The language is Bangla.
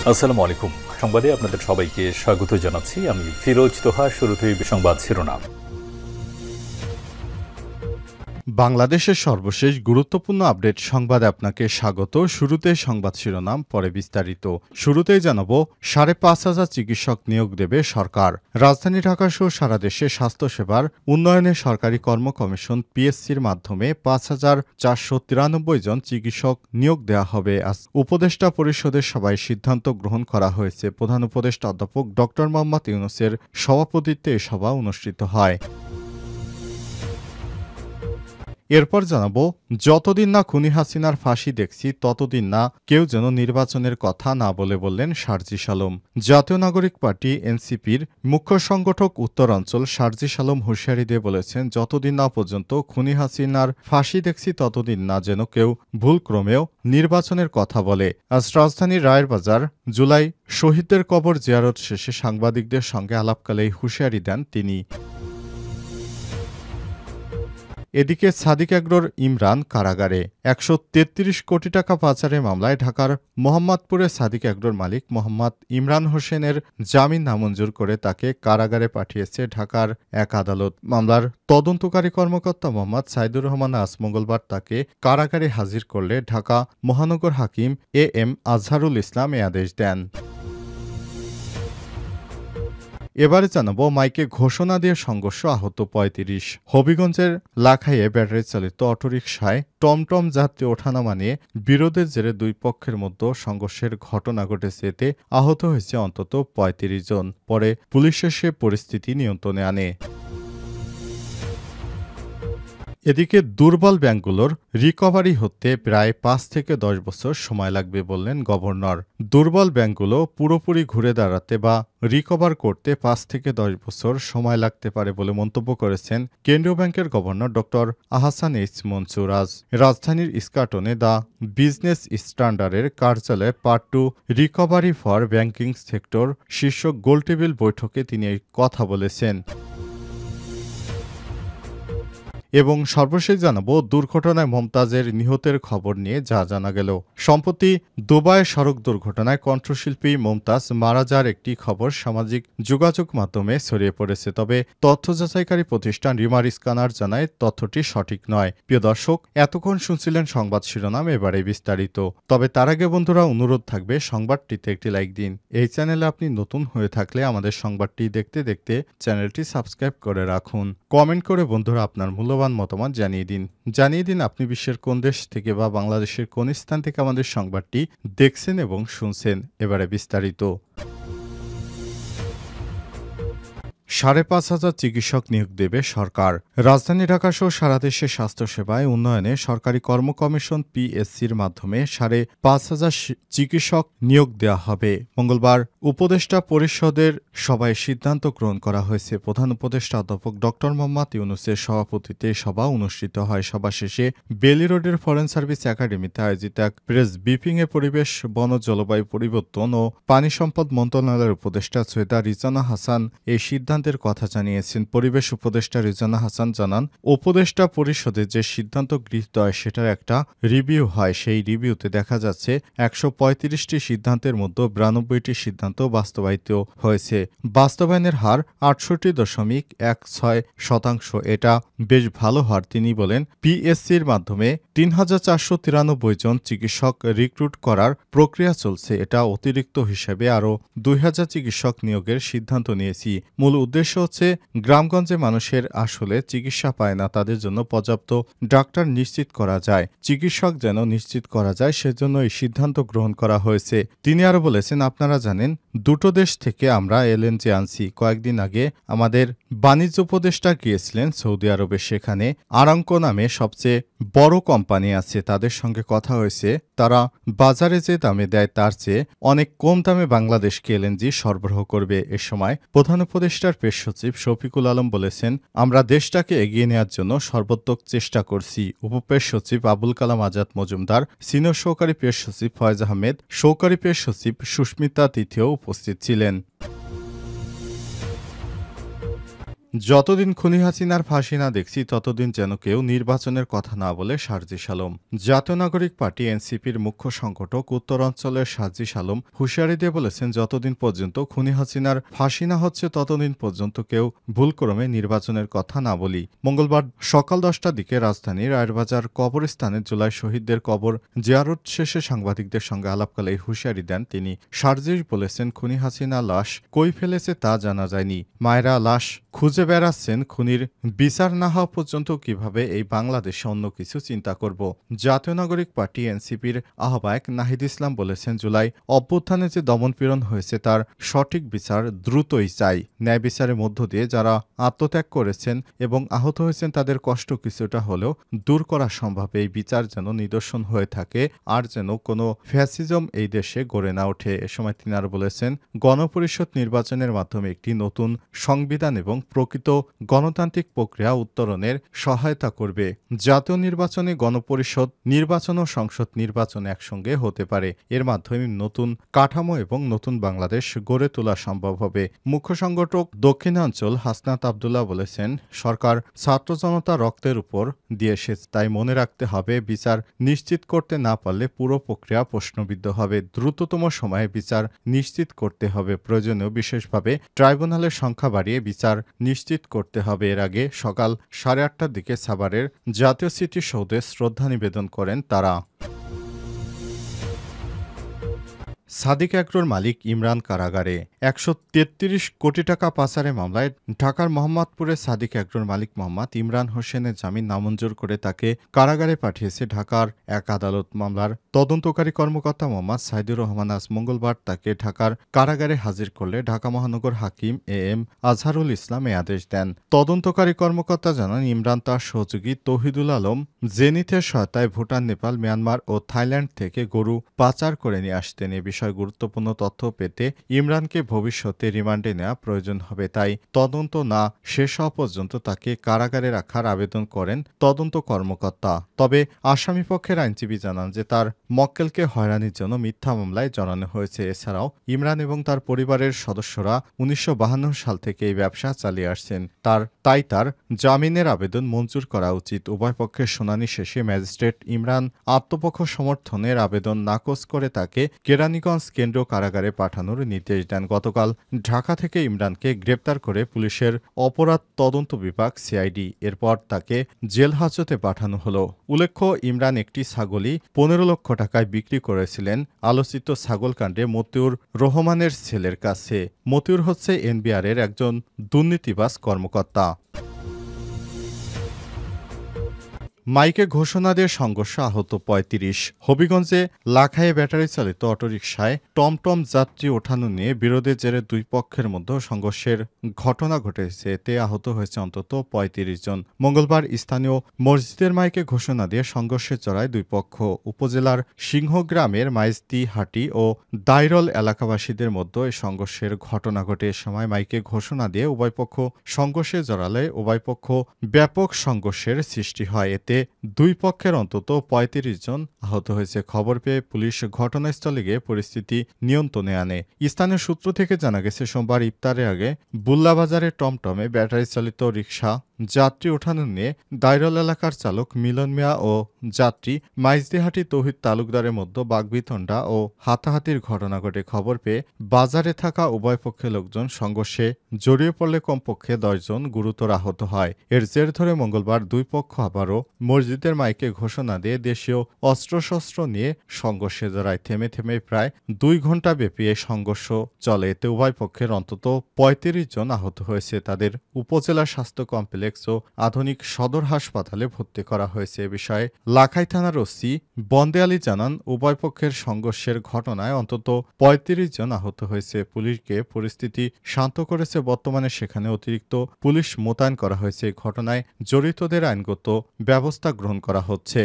আসসালামু আলাইকুম। সংবাদে আপনাদের সবাইকে স্বাগত জানাচ্ছি। আমি ফিরোজ তোহা। শুরুতেই সংবাদ শিরোনাম। বাংলাদেশের সর্বশেষ গুরুত্বপূর্ণ আপডেট সংবাদে আপনাকে স্বাগত। শুরুতে সংবাদ শিরোনাম, পরে বিস্তারিত। শুরুতেই জানাবো ৫,৫০০ চিকিৎসক নিয়োগ দেবে সরকার। রাজধানী ঢাকাসহ সারা দেশে স্বাস্থ্যসেবার উন্নয়নে সরকারি কর্ম কমিশন পিএসসির মাধ্যমে ৫,৪৯৩ জন চিকিৎসক নিয়োগ দেওয়া হবে। আজ উপদেষ্টা পরিষদের সভায় সিদ্ধান্ত গ্রহণ করা হয়েছে। প্রধান উপদেষ্টা অধ্যাপক ড. মোহাম্মদ ইউনূসের সভাপতিত্বে এ সভা অনুষ্ঠিত হয়। এরপর জানাবো, যতদিন না খুনি হাসিনার ফাঁসি দেখছি ততদিন না কেউ যেন নির্বাচনের কথা না বললেন সার্জিস আলম। জাতীয় নাগরিক পার্টি এনসিপির মুখ্য সংগঠক উত্তরাঞ্চল সার্জিস আলম হুঁশিয়ারি দিয়ে বলেছেন, যতদিন না পর্যন্ত খুনি হাসিনার ফাঁসি দেখছি ততদিন না যেন কেউ ভুলক্রমেও নির্বাচনের কথা বলে। আজ রাজধানীর রায়েরবাজার জুলাই শহীদদের কবর জিয়ারত শেষে সাংবাদিকদের সঙ্গে আলাপকালে এই হুঁশিয়ারি দেন তিনি। এদিকে সাদিক অ্যাগ্রোর ইমরান কারাগারে। ১৩৩ কোটি টাকা পাচারের মামলায় ঢাকার মোহাম্মদপুরে সাদিক অ্যাগ্রোর মালিক মোহাম্মদ ইমরান হোসেনের জামিন নামঞ্জুর করে তাকে কারাগারে পাঠিয়েছে ঢাকার এক আদালত। মামলার তদন্তকারী কর্মকর্তা মোহাম্মদ সাইদুর রহমান আজ মঙ্গলবার তাকে কারাগারে হাজির করলে ঢাকা মহানগর হাকিম এএম আজহারুল ইসলাম এ আদেশ দেন। এবারে জানাবো, মাইকে ঘোষণা দিয়ে সংঘর্ষ, আহত ৩৫। হবিগঞ্জের লাখাইয়ে ব্যাটারি চালিত অটোরিকশায় টমটম যাত্রী ওঠানামা নিয়ে বিরোধের জেরে দুই পক্ষের মধ্যে সংঘর্ষের ঘটনা ঘটেছে। এতে আহত হয়েছে অন্তত ৩৫ জন। পরে পুলিশ এসে পরিস্থিতি নিয়ন্ত্রণে আনে। এদিকে দুর্বল ব্যাংকগুলোর রিকভারি হতে প্রায় ৫ থেকে ১০ বছর সময় লাগবে বললেন গভর্নর। দুর্বল ব্যাংকগুলো পুরোপুরি ঘুরে দাঁড়াতে বা রিকভার করতে ৫ থেকে ১০ বছর সময় লাগতে পারে বলে মন্তব্য করেছেন কেন্দ্রীয় ব্যাংকের গভর্নর ড. আহসান এইচ মনসুর। আজ রাজধানীর ইস্কাটনে দ্য বিজনেস স্ট্যান্ডার্ডের কার্যালয়ে part ২ recovery for banking sector শীর্ষক গোলটেবিল বৈঠকে তিনি এই কথা বলেছেন। এবং সর্বশেষ জানাবো, দুর্ঘটনায় মমতাজের নিহতের খবর নিয়ে যা জানা গেল। সম্প্রতি দুবাইয়ের সড়ক দুর্ঘটনায় কণ্ঠশিল্পী মমতাজ মারা যাওয়ার একটি খবর সামাজিক যোগাযোগ মাধ্যমে ছড়িয়ে পড়েছে। তবে তথ্য যাচাইকারী প্রতিষ্ঠান রিমার স্ক্যানার জানায় তথ্যটি সঠিক নয়। প্রিয় দর্শক, এতক্ষণ শুনছিলেন সংবাদ শিরোনাম, এবারে বিস্তারিত। তবে তার আগে বন্ধুরা, অনুরোধ থাকবে সংবাদটিতে একটি লাইক দিন। এই চ্যানেলে আপনি নতুন হয়ে থাকলে আমাদের সংবাদটি দেখতে দেখতে চ্যানেলটি সাবস্ক্রাইব করে রাখুন। কমেন্ট করে বন্ধুরা আপনার মূল্যবান মতামত জানিয়ে দিন আপনি বিশ্বের কোন দেশ থেকে বা বাংলাদেশের কোন স্থান থেকে আমাদের সংবাদটি দেখছেন এবং শুনছেন। এবারে বিস্তারিত। ৫,৫০০ চিকিৎসক নিয়োগ দেবে সরকার। রাজধানী ঢাকাসহ সারা দেশে স্বাস্থ্যসেবায় উন্নয়নে সরকারি কর্ম কমিশন পিএসসির মাধ্যমে ৫,৫০০ চিকিৎসক নিয়োগ দেওয়া হবে। মঙ্গলবার উপদেষ্টা পরিষদের সভায় সিদ্ধান্ত গ্রহণ করা হয়েছে। প্রধান উপদেষ্টা অধ্যাপক ড. মোহাম্মদ ইউনূসের সভাপতিত্বে সভা অনুষ্ঠিত হয়। সভা শেষে বেইলি রোডের ফরেন সার্ভিস একাডেমিতে আয়োজিত এক প্রেস ব্রিফিংয়ে পরিবেশ, বন ও জলবায়ু পরিবর্তন ও পানি সম্পদ মন্ত্রণালয়ের উপদেষ্টা সৈয়দা রিজওয়ানা হাসান এই সিদ্ধান্তের কথা জানিয়েছেন। পরিবেশ উপদেষ্টা রিজওয়ানা হাসান জানান, উপদেষ্টা পরিষদে যে সিদ্ধান্ত গৃহীত হয় সেটার একটা রিভিউ হয়। সেই রিভিউতে দেখা যাচ্ছে ১৩৫টি সিদ্ধান্তের মধ্যে ৯২টি সিদ্ধান্ত বাস্তবায়িত হয়েছে। বাস্তবায়নের হার ৬৮.16%। এটা বেশ ভালো হার। তিনি বলেন, পিএসসির মাধ্যমে ৩,৪৯৩ জন চিকিৎসক রিক্রুট করার প্রক্রিয়া চলছে। এটা অতিরিক্ত হিসেবে আরও ২,০০০ চিকিৎসক নিয়োগের সিদ্ধান্ত নিয়েছি। মূল উদ্দেশ্য হচ্ছে গ্রামগঞ্জে মানুষের আসলে চিকিৎসা পায় না, তাদের জন্য পর্যাপ্ত ডাক্তার নিশ্চিত করা যায়, চিকিৎসক যেন নিশ্চিত করা যায়, সেজন্য এই সিদ্ধান্ত গ্রহণ করা হয়েছে। তিনি আরও বলেছেন, আপনারা জানেন দুটো দেশ থেকে আমরা এলএনজি আনছি। কয়েকদিন আগে আমাদের বাণিজ্য উপদেষ্টা গিয়েছিলেন সৌদি আরবে। সেখানে আরামকো নামে সবচেয়ে বড় কোম্পানি আছে, তাদের সঙ্গে কথা হয়েছে। তারা বাজারে যে দামে দেয় তার চেয়ে অনেক কম দামে বাংলাদেশকে এলএনজি সরবরাহ করবে। এ সময় প্রধান উপদেষ্টার প্রেস সচিব শফিকুল আলম বলেছেন, আমরা দেশটাকে এগিয়ে নেওয়ার জন্য সর্বোত্তক চেষ্টা করছি। উপপ্রেস সচিব আবুল কালাম আজাদ মজুমদার, সিনিয়র সহকারী প্রেস সচিব ফয়েজ আহমেদ, সহকারী প্রেস সচিব সুস্মিতা তিথিও উপস্থিত ছিলেন। যতদিন খুনি হাসিনার ফাঁসি না দেখছি ততদিন যেন কেউ নির্বাচনের কথা না বলে সার্জিস আলম। জাতীয় নাগরিক পার্টি এনসিপির মুখ্য সংগঠক উত্তরাঞ্চলের সার্জিস আলম হুঁশিয়ারি দিয়ে বলেছেন, যতদিন পর্যন্ত খুনি হাসিনার ফাঁসি না হচ্ছে ততদিন পর্যন্ত কেউ ভুলক্রমে নির্বাচনের কথা না বলি। মঙ্গলবার সকাল 10টার দিকে রাজধানীর রায়েরবাজার কবরস্থানে জুলাই শহীদদের কবর জিয়ারত শেষে সাংবাদিকদের সঙ্গে আলাপকালে এই হুঁশিয়ারি দেন তিনি। সার্জিস বলেছেন, খুনি হাসিনা লাশ কই ফেলেছে তা জানা যায়নি। মায়েরা লাশ খুঁজে বেড়াচ্ছেন, খুনির বিচার না হওয়া পর্যন্ত কিভাবে এই বাংলাদেশে অন্য কিছু চিন্তা করব। জাতীয় নাগরিক পার্টি এনসিপির আহ্বায়ক নাহিদ ইসলাম বলেছেন, জুলাই অভ্যুত্থানে যে দমনপীড়ন হয়েছে তার সঠিক বিচার দ্রুতই চাই। ন্যায় বিচারের মধ্য দিয়ে যারা আত্মত্যাগ করেছেন এবং আহত হয়েছেন তাদের কষ্ট কিছুটা হলেও দূর করা সম্ভব। এই বিচার যেন নিদর্শন হয়ে থাকে, আর যেন কোনো ফ্যাসিজম এই দেশে গড়ে না ওঠে। এ সময় তিনি আরও বলেছেন, গণপরিষদ নির্বাচনের মাধ্যমে একটি নতুন সংবিধান এবং প্রকৃত গণতান্ত্রিক প্রক্রিয়া উত্তরণের সহায়তা করবে। জাতীয় নির্বাচনে গণপরিষদ নির্বাচন ও সংসদ নির্বাচন একসঙ্গে হতে পারে। এর মাধ্যমে নতুন কাঠামো এবং নতুন বাংলাদেশ গড়ে তোলা সম্ভব হবে। মুখ্য সংগঠক দক্ষিণাঞ্চল হাসনাত আবদুল্লাহ বলেছেন, সরকার ছাত্র জনতা রক্তের উপর দিয়ে এসেছে, তাই মনে রাখতে হবে বিচার নিশ্চিত করতে না পারলে পুরো প্রক্রিয়া প্রশ্নবিদ্ধ হবে। দ্রুততম সময়ে বিচার নিশ্চিত করতে হবে। প্রয়োজনীয় বিশেষভাবে ট্রাইব্যুনালের সংখ্যা বাড়িয়ে বিচার নিশ্চিত করতে হবে। এর আগে সকাল 8:30টার দিকে সাভারের জাতীয় স্মৃতিসৌধে শ্রদ্ধা নিবেদন করেন তারা। সাদিক অ্যাগ্রোর মালিক ইমরান কারাগারে। 133 কোটি টাকা পাচারের মামলায় ঢাকার মোহাম্মদপুরে সাদিক অ্যাগ্রোর মালিক মোহাম্মদ ইমরান হোসেনের জামিন নামঞ্জুর করে তাকে কারাগারে পাঠিয়েছে ঢাকার এক আদালত। মামলার তদন্তকারী কর্মকর্তা মোহাম্মদ সাইদুর রহমান আজ মঙ্গলবার তাকে ঢাকার কারাগারে হাজির করলে ঢাকা মহানগর হাকিম এম আজহারুল ইসলাম এ আদেশ দেন। তদন্তকারী কর্মকর্তা জানান, ইমরান তার সহযোগী তৌহিদুল আলম জেনিথের সহায়তায় ভুটান, নেপাল, মিয়ানমার ও থাইল্যান্ড থেকে গরু পাচার করে নিয়ে আসতেন। এ বিষয়ে গুরুত্বপূর্ণ তথ্য পেতে ইমরানকে ভবিষ্যতে রিমান্ডে নেওয়া প্রয়োজন হবে, তাই তদন্ত না শেষ হওয়া পর্যন্ত তাকে কারাগারে রাখার আবেদন করেন তদন্ত কর্মকর্তা। তবে আসামিপক্ষের আইনজীবী জানান যে তার মক্কেলকে হয়রানির জন্য মিথ্যা মামলায় জড়ানো হয়েছে। এছাড়াও ইমরান এবং তার পরিবারের সদস্যরা 1952 সাল থেকে এই ব্যবসা চালিয়ে আসছেন। তাই তার জামিনের আবেদন মঞ্জুর করা উচিত। উভয় পক্ষের শুনানি শেষে ম্যাজিস্ট্রেট ইমরান আত্মপক্ষ সমর্থনের আবেদন নাকচ করে তাকে কেরানীগঞ্জ কেন্দ্রীয় কারাগারে পাঠানোর নির্দেশ দেন। গতকাল ঢাকা থেকে ইমরানকে গ্রেপ্তার করে পুলিশের অপরাধ তদন্ত বিভাগ সিআইডি। এরপর তাকে জেল হাজতে পাঠানো হলো। উল্লেখ্য, ইমরান একটি ছাগলই 15 লক্ষ টাকায় বিক্রি করেছিলেন আলোচিত ছাগলকাণ্ডে মতিউর রহমানের ছেলের কাছে। মতিউর হচ্ছে এনবিআরের একজন দুর্নীতিবাজ কর্মকর্তা। মাইকে ঘোষণা দিয়ে সংঘর্ষ, আহত 35। হবিগঞ্জে লাখাইয়ে ব্যাটারি চালিত অটোরিকশায় টমটম যাত্রী ওঠানো নিয়ে বিরোধের জেরে দুই পক্ষের মধ্যে সংঘর্ষের ঘটনা ঘটেছে। এতে আহত হয়েছে অন্তত 35 জন। মঙ্গলবার স্থানীয় মসজিদের মাইকে ঘোষণা দিয়ে সংঘর্ষে জড়ায় দুই পক্ষ। উপজেলার সিংহগ্রামের মাইজদিহাটি ও দাইরল এলাকাবাসীদের মধ্যে এই সংঘর্ষের ঘটনা ঘটে। এ সময় মাইকে ঘোষণা দিয়ে উভয় পক্ষ সংঘর্ষে জড়ালে উভয় পক্ষ ব্যাপক সংঘর্ষের সৃষ্টি হয়। এতে দুই পক্ষের অন্তত 35 জন আহত হয়েছে। খবর পেয়ে পুলিশ ঘটনাস্থলে গিয়ে পরিস্থিতি নিয়ন্ত্রণে আনে। স্থানীয় সূত্র থেকে জানা গেছে, সোমবার ইফতারের আগে বুল্লাবাজারের টমটমে ব্যাটারি চালিত রিকশা যাত্রী ওঠানো নিয়ে দাইরল এলাকার চালক মিলন মিয়া ও যাত্রী মাইজদিহাটি তৌহিদ তালুকদারের মধ্যে বাগবিতণ্ডা ও হাতাহাতির ঘটনা ঘটে। খবর পেয়ে বাজারে থাকা উভয় পক্ষের লোকজন সংঘর্ষে জড়িয়ে পড়লে কমপক্ষে 10 জন গুরুতর আহত হয়। এর জের ধরে মঙ্গলবার দুই পক্ষ আবারও মসজিদের মাইকে ঘোষণা দিয়ে দেশীয় অস্ত্রশস্ত্র নিয়ে সংঘর্ষে জড়ায়। থেমে থেমে প্রায় 2 ঘণ্টা ব্যাপী এই সংঘর্ষ চলে। এতে উভয় পক্ষের অন্তত 35 জন আহত হয়েছে। তাদের উপজেলা স্বাস্থ্য কমপ্লেক্স ও আধুনিক সদর হাসপাতালে ভর্তি করা হয়েছে। এ বিষয়ে লাখাই থানার ওসি বন্দে আলী জানান, উভয় পক্ষের সংঘর্ষের ঘটনায় অন্তত 35 জন আহত হয়েছে। পুলিশকে পরিস্থিতি শান্ত করেছে। বর্তমানে সেখানে অতিরিক্ত পুলিশ মোতায়েন করা হয়েছে। এই ঘটনায় জড়িতদের আইনগত ব্যবস্থা গ্রহণ করা হচ্ছে।